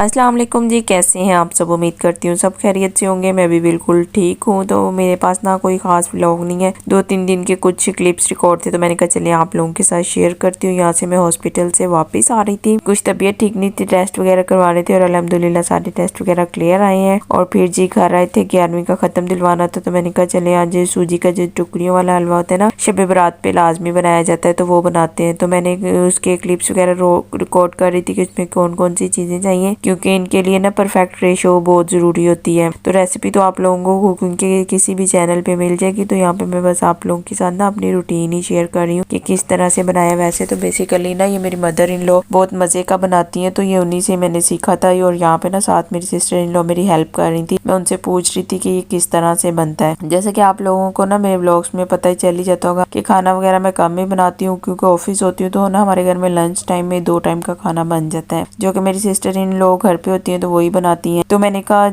अस्सलाम वालेकुम जी, कैसे हैं आप सब। उम्मीद करती हूँ सब खैरियत से होंगे। मैं भी बिल्कुल ठीक हूँ। तो मेरे पास ना कोई ख़ास व्लॉग नहीं है, 2-3 दिन के कुछ क्लिप्स रिकॉर्ड थे, तो मैंने कहा चलिए आप लोगों के साथ शेयर करती हूँ। यहाँ से मैं हॉस्पिटल से वापस आ रही थी, कुछ तबीयत ठीक नहीं थी, टेस्ट वगैरह करवा रहे थे और अल्हम्दुलिल्लाह सारे टेस्ट वगैरह क्लियर आए हैं। और फिर जी घर आए थे, 11वीं का ख़त्म दिलवाना था, तो मैंने कहा चले आज सूजी का जो टुकड़ियों वाला हलवा होता है ना, शब बरात पे लाजमी बनाया जाता है, तो वो बनाते हैं। तो मैंने उसके क्लिप्स वगैरह रिकॉर्ड कर रही थी कि उसमें कौन कौन सी चीज़ें चाहिए, क्योंकि इनके लिए ना परफेक्ट रेशो बहुत ज़रूरी होती है। तो रेसिपी तो आप लोगों को कुकिंग के किसी भी चैनल पे मिल जाएगी। तो यहाँ पे मैं बस आप लोगों के साथ ना अपनी रूटीन ही शेयर कर रही हूँ कि किस तरह से बनाया। वैसे तो बेसिकली ना ये मेरी मदर इन लॉ बहुत मज़े का बनाती हैं, तो ये उन्हीं से मैंने सीखा था। और यहाँ पे ना साथ मेरी सिस्टर इन लॉ मेरी हेल्प कर रही थी, मैं उनसे पूछ रही थी कि ये किस तरह से बनता है। जैसे कि आप लोगों को ना मेरे व्लॉग्स में पता ही चल ही जाता होगा कि खाना वगैरह मैं कम ही बनाती हूँ, क्योंकि ऑफिस होती हूँ तो ना हमारे घर में लंच टाइम में 2 टाइम का खाना बन जाता है, जो कि मेरी सिस्टर इन लॉ घर पे होती हैं तो वही बनाती हैं। तो मैंने कहा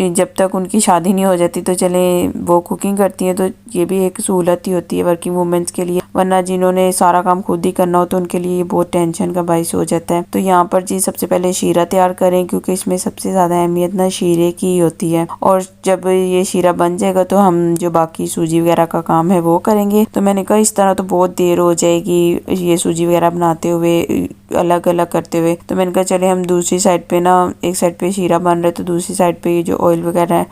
जब तक उनकी शादी नहीं हो जाती तो चले वो कुकिंग करती हैं, तो ये भी एक सहूलत ही होती है वर्किंग वुमेन्स के लिए, वरना जिन्होंने सारा काम खुद ही करना हो तो उनके लिए ये बहुत टेंशन का बाइस हो जाता है। तो यहाँ पर जी सबसे पहले शीरा तैयार करें, क्योंकि इसमें सबसे ज़्यादा अहमियत ना शीरे की होती है। और जब ये शीरा बन जाएगा तो हम जो बाकी सूजी वगैरह का काम है वो करेंगे। तो मैंने कहा इस तरह तो बहुत देर हो जाएगी ये सूजी वगैरह बनाते हुए, अलग अलग करते हुए। तो मैंने कहा चले हम दूसरी साइड पे ना, एक साइड पे शीरा बन रहा है तो दूसरी साइड पे ये जो ऑयल वगैरह है,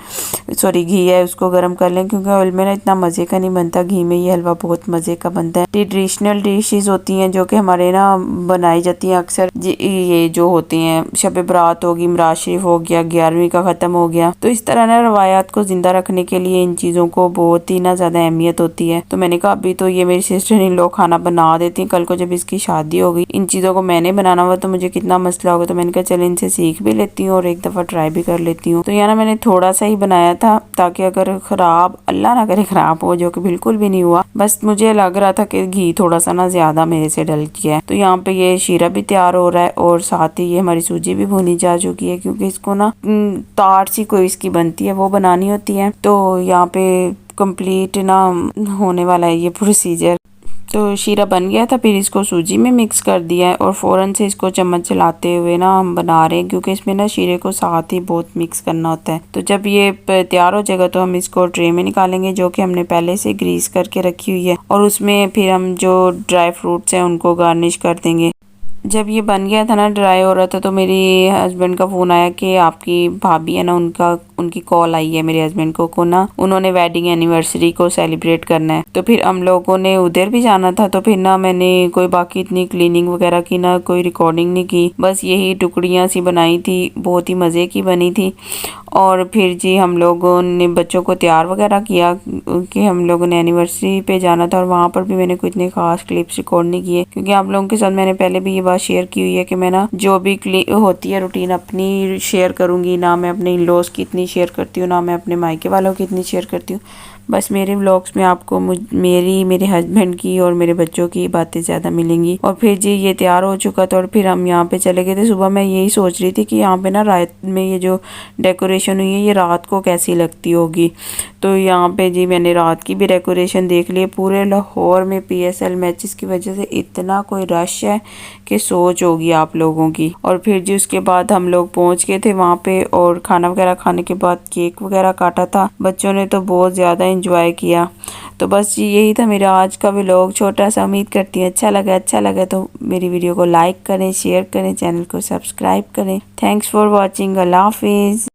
सॉरी घी है, उसको गर्म कर लें, क्योंकि ऑयल में ना इतना मज़े का नहीं बनता, घी में ये हलवा बहुत मज़े का बनता है। ट्रेडिशनल डिशेज होती हैं जो कि हमारे ना बनाई जाती हैं अक्सर, ये जो होती हैं शब बरात होगी, मिराज शरीफ हो गया, 11वीं का ख़त्म हो गया। तो इस तरह ना रवायात को जिंदा रखने के लिए इन चीज़ों को बहुत ही ना ज़्यादा अहमियत होती है। तो मैंने कहा अभी तो ये मेरी सिस्टर इन लोग खाना बना देती हैं, कल को जब इसकी शादी होगी इन चीज़ों को मैंने बनाना हुआ तो मुझे कितना मसला होगा। तो मैंने कहा चले इनसे सीख भी लेती हूँ और एक दफ़ा ट्राई भी कर लेती हूँ। तो यहाँ ना मैंने थोड़ा सा ही बनाया था, ताकि अगर ख़राब, अल्लाह ना करे ख़राब हो, जो कि बिल्कुल भी नहीं हुआ, बस मुझे लग रहा था कि घी थोड़ा सा ना ज़्यादा मेरे से डल गया है। तो यहाँ पे ये शीरा भी तैयार हो रहा है और साथ ही ये हमारी सूजी भी भुनी जा चुकी है, क्योंकि इसको ना तार सी कोई इसकी बनती है वो बनानी होती है। तो यहाँ पे कंप्लीट ना होने वाला है ये प्रोसीजर। तो शीरा बन गया था, फिर इसको सूजी में मिक्स कर दिया है और फ़ौरन से इसको चम्मच चलाते हुए ना हम बना रहे हैं, क्योंकि इसमें ना शीरे को साथ ही बहुत मिक्स करना होता है। तो जब ये तैयार हो जाएगा तो हम इसको ट्रे में निकालेंगे, जो कि हमने पहले से ग्रीस करके रखी हुई है, और उसमें फिर हम जो ड्राई फ्रूट्स हैं उनको गार्निश कर देंगे। जब ये बन गया था ना, ड्राई हो रहा था, तो मेरी हस्बैंड का फ़ोन आया कि आपकी भाभी है ना, उनकी कॉल आई है मेरे हस्बैंड को ना, उन्होंने वेडिंग एनिवर्सरी को सेलिब्रेट करना है। तो फिर हम लोगों ने उधर भी जाना था, तो फिर ना मैंने कोई बाकी इतनी क्लीनिंग वगैरह की ना कोई रिकॉर्डिंग नहीं की, बस यही टुकड़ियाँ सी बनाई थी, बहुत ही मज़े की बनी थी। और फिर जी हम लोगों ने बच्चों को तैयार वगैरह किया कि हम लोगों ने एनिवर्सरी पे जाना था, और वहाँ पर भी मैंने कोई इतने खास क्लिप्स रिकॉर्ड नहीं किए, क्योंकि आप लोगों के साथ मैंने पहले भी ये बात शेयर की हुई है कि मैं ना जो भी होती है रूटीन अपनी शेयर करूँगी, ना मैं अपने इन-लॉज की इतनी शेयर करती हूँ, ना मैं अपने मायके वालों की इतनी शेयर करती हूँ। बस मेरे व्लॉग्स में आपको मेरे हस्बैंड की और मेरे बच्चों की बातें ज़्यादा मिलेंगी। और फिर जी ये तैयार हो चुका था और फिर हम यहाँ पे चले गए थे। सुबह मैं यही सोच रही थी कि यहाँ पे ना रात में ये जो डेकोरेशन हुई है ये रात को कैसी लगती होगी। तो यहाँ पे जी मैंने रात की भी डेकोरेशन देख ली है। पूरे लाहौर में PSL मैचेस की वजह से इतना कोई रश है कि सोच होगी आप लोगों की। और फिर जी उसके बाद हम लोग पहुँच गए थे वहाँ पे, और खाना वगैरह खाने के बाद केक वगैरह काटा था। बच्चों ने तो बहुत ज़्यादा एंजॉय किया। तो बस जी यही था मेरा आज का व्लॉग, छोटा सा। उम्मीद करती हूँ अच्छा लगा तो मेरी वीडियो को लाइक करें, शेयर करें, चैनल को सब्सक्राइब करें। Thanks for watching. अल्लाह हाफिज़।